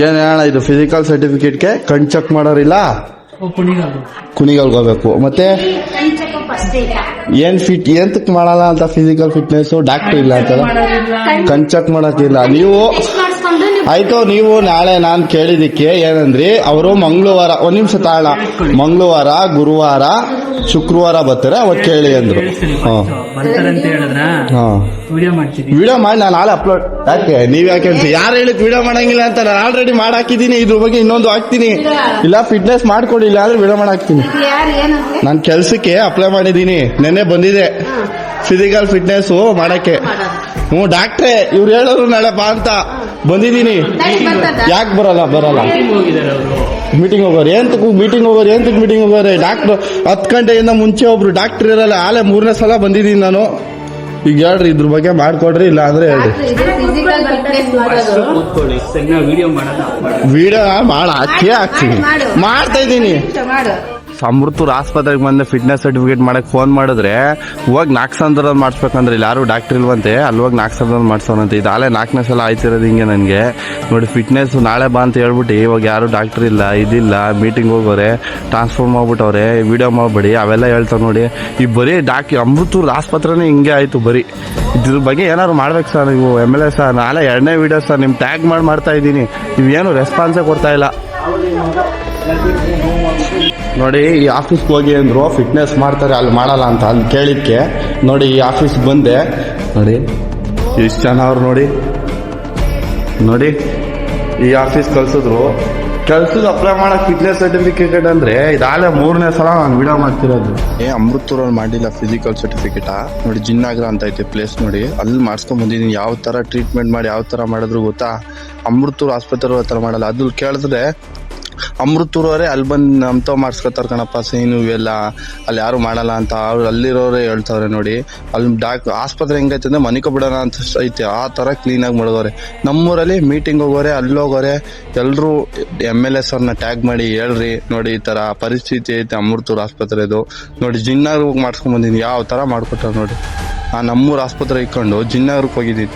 ಏನ್ ಹೇಳ ಇದು ಫಿಸಿಕಲ್ ಸರ್ಟಿಫಿಕೇಟ್ಗೆ ಕಣ್ ಚೆಕ್ ಮಾಡೋರಿಲ್ಲ, ಕುಣಿಗಲ್ಗೆ ಹೋಗ್ಬೇಕು. ಮತ್ತೆ ಏನ್ ಫಿಟ್ ಏಂತಕ್ ಮಾಡಲ್ಲ ಅಂತ ಫಿಸಿಕಲ್ ಫಿಟ್ನೆಸ್ ಡಾಕ್ಟರ್ ಇಲ್ಲ ಅಂತಾರ, ಕಣ್ ಚೆಕ್ ಮಾಡಕ್ಕಿಲ್ಲ. ನೀವು ಆಯ್ತು, ನೀವು ನಾಳೆ ನಾನ್ ಕೇಳಿದಿಕ್ಕೆ ಏನಂದ್ರಿ, ಅವರು ಮಂಗಳವಾರ ಒಂದ್ ನಿಮಿಷ ತಾಳ, ಮಂಗಳವಾರ ಗುರುವಾರ ಶುಕ್ರವಾರ ಬರ್ತಾರೆ, ಅವತ್ ಕೇಳಿ ಅಂದ್ರು. ವಿಡಿಯೋ ಮಾಡಿ ನಾನು ನಾಳೆ ಅಪ್ಲೋಡ್. ಯಾಕೆ ನೀವ್ ಯಾಕೆ ಯಾರು ಹೇಳಿಕ್ ವಿಡಿಯೋ ಮಾಡಂಗಿಲ್ಲ ಅಂತ? ನಾನು ಆಲ್ರೆಡಿ ಮಾಡಾಕಿದ್ದೀನಿ, ಇದ್ರ ಬಗ್ಗೆ ಇನ್ನೊಂದು ಹಾಕ್ತೀನಿ. ಇಲ್ಲ ಫಿಟ್ನೆಸ್ ಮಾಡ್ಕೊಡಿಲ್ಲ ಅಂದ್ರೆ ವಿಡಿಯೋ ಮಾಡಾಕ್ತೀನಿ. ನಾನು ಕೆಲ್ಸಕ್ಕೆ ಅಪ್ಲೈ ಮಾಡಿದೀನಿ, ನೆನ್ನೆ ಬಂದಿದೆ ಫಿಸಿಕಲ್ ಫಿಟ್ನೆಸ್ ಮಾಡಕ್ಕೆ. ಡಾಕ್ಟ್ರೇ ಇವ್ರು ಹೇಳೋರು ನಾಳೆ ಬಾ ಅಂತ ಬಂದಿದ್ದೀನಿ. ಯಾಕೆ ಬರಲ್ಲ ಮೀಟಿಂಗ್ ಹೋಗೋರು ಎಂತಕ್ಕೆ ಮೀಟಿಂಗ್ ಹೋಗೋರೆ? ಡಾಕ್ಟರ್ 10 ಗಂಟೆಯಿಂದ ಮುಂಚೆ ಒಬ್ರು ಡಾಕ್ಟರ್ ಇರಲ್ಲ. ಆಲೆ 3ನೇ ಸಲ ಬಂದಿದ್ದೀನಿ ನಾನು. ಈಗ ಹೇಳ್ರಿ ಇದ್ರ ಬಗ್ಗೆ ಮಾಡ್ಕೊಡ್ರಿ, ಇಲ್ಲ ಅಂದ್ರೆ ಹೇಳ್ರಿ. ವಿಡಿಯೋ ಹಾಕ್ತೀನಿ, ಮಾಡ್ತಾ ಇದ್ದೀನಿ. ಅಮೃತೂರ್ ಆಸ್ಪತ್ರೆಗೆ ಬಂದೆ ಫಿಟ್ನೆಸ್ ಸರ್ಟಿಫಿಕೇಟ್ ಮಾಡಕ್ ಫೋನ್ ಮಾಡಿದ್ರೆ ಹೋಗಿ ನಾಲ್ಕು ಮಾಡಿಸ್ಬೇಕಂದ್ರೆ ಇಲ್ಲಿ ಯಾರು ಡಾಕ್ಟರ್ ಇಲ್ವಂತೆ, ಅಲ್ಲಿ ಹೋಗಿ 4 ಮಾಡ್ಸೋನಂತೆ. ಇದು ಆಲೆ 4ನೇ ಸಲ ಆಯ್ತಿರೋದು ಹಿಂಗೆ ನನಗೆ. ನೋಡಿ ಫಿಟ್ನೆಸ್ ನಾಳೆ ಬಾ ಅಂತ ಹೇಳ್ಬಿಟ್ಟು ಇವಾಗ ಯಾರು ಡಾಕ್ಟರ್ ಇಲ್ಲ, ಇದಿಲ್ಲ, ಮೀಟಿಂಗ್ ಹೋಗೋರೆ, ಟ್ರಾನ್ಸ್ಫರ್ ಮಾಡ್ಬಿಟ್ಟವ್ರೆ, ವಿಡಿಯೋ ಮಾಡ್ಬೇಡಿ ಅವೆಲ್ಲ ಹೇಳ್ತಾರೆ. ನೋಡಿ ಈ ಬರೀ ಅಮೃತೂರ್ ಆಸ್ಪತ್ರೆನೇ ಹಿಂಗೆ ಆಯ್ತು. ಬರೀ ಇದ್ರ ಬಗ್ಗೆ ಏನಾದ್ರು ಮಾಡ್ಬೇಕು ಸರ್ ನೀವು MLA ಸರ್. ನಾಳೆ 2ನೇ ವಿಡಿಯೋ ಸರ್, ನಿಮ್ ಟ್ಯಾಗ್ ಮಾಡ್ತಾ ಇದ್ದೀನಿ, ನೀವೇನು ರೆಸ್ಪಾನ್ಸೇ ಕೊಡ್ತಾ ಇಲ್ಲ. ನೋಡಿ ಈ ಆಫೀಸ್ಗೆ ಹೋಗಿ ಅಂದ್ರು ಫಿಟ್ನೆಸ್ ಮಾಡ್ತಾರೆ, ಅಲ್ಲಿ ಮಾಡಲ್ಲ ಅಂತ. ಅಲ್ಲಿ ಕೇಳಿದ್ಕೆ ನೋಡಿ ಈ ಆಫೀಸ್ಗೆ ಬಂದೆ, ನೋಡಿ ಎಷ್ಟು ಜನ ಅವ್ರು. ನೋಡಿ ಈ ಆಫೀಸ್ ಕಳ್ಸಿದ್ರು, ಕೆಲ್ಸಕ್ಕೆ ಅಪ್ಲೈ ಮಾಡಕ್ ಫಿಟ್ನೆಸ್ ಸರ್ಟಿಫಿಕೇಟ್ ಅಂದ್ರೆ ಇದಾಲೆ 3ನೇ ಸಲ ನಾನು ವಿಡಿಯೋ ಮಾಡ್ತಿರೋದು. ಅಮೃತೂರಲ್ಲಿ ಮಾಡಿಲ್ಲ ಫಿಸಿಕಲ್ ಸರ್ಟಿಫಿಕೇಟ್. ನೋಡಿ ಜಿನ್ನಾಗ್ರ ಅಂತ ಐತೆ ಪ್ಲೇಸ್, ನೋಡಿ ಅಲ್ಲಿ ಮಾಡ್ಸ್ಕೊಂಡ್ ಬಂದಿದ್ದೀನಿ. ಯಾವ ತರ ಟ್ರೀಟ್ಮೆಂಟ್ ಮಾಡಿ ಯಾವ ತರ ಮಾಡಿದ್ರು ಗೊತ್ತಾ? ಅಮೃತೂರ್ ಆಸ್ಪತ್ರೆ ಆ ತರ ಮಾಡಲ್ಲ. ಅದು ಕೇಳಿದ್ರೆ ಅಮೃತೂರವರೇ ಅಲ್ಲಿ ಬಂದು ನಮ್ತ ಮಾಡಿಸ್ಕೊತಾರೆ ಕಣಪ್ಪ ಸೀನು ಇವೆಲ್ಲ, ಅಲ್ಲಿ ಯಾರು ಮಾಡಲ್ಲ ಅಂತ ಅವ್ರು ಅಲ್ಲಿರೋರೇ ಹೇಳ್ತಾವ್ರೆ. ನೋಡಿ ಅಲ್ಲಿ ಆಸ್ಪತ್ರೆ ಹೆಂಗೈತೆ ಅಂದ್ರೆ ಮನಿಕ ಬಿಡೋಣ ಅಂತ ಐತೆ, ಆ ತರ ಕ್ಲೀನ್ ಆಗಿ ಮಾಡಿದವ್ರೆ. ನಮ್ಮೂರಲ್ಲಿ ಮೀಟಿಂಗ್ ಹೋಗೋರೆ, ಅಲ್ಲಿ ಹೋಗೋರೆ, ಎಲ್ರು MLA ಸರ್ನ ಟ್ಯಾಗ್ ಮಾಡಿ ಹೇಳ್ರಿ ನೋಡಿ ಈ ತರ ಪರಿಸ್ಥಿತಿ ಐತೆ ಅಮೃತೂರ್ ಆಸ್ಪತ್ರೆದು. ನೋಡಿ ಜಿನ್ನಾಗ್ ಹೋಗಿ ಮಾಡ್ಸ್ಕೊಂಡ್ ಬಂದಿದ್ದೀನಿ, ಯಾವ ತರ ಮಾಡ್ಕೊಟ್ಟಾರ ನೋಡಿ. ನಮ್ಮೂರ್ ಆಸ್ಪತ್ರೆ ಇಕ್ಕೊಂಡು ಜಿನ್ನಾಗ್ರಿಗೆ ಹೋಗಿದ್ದೀನಿ.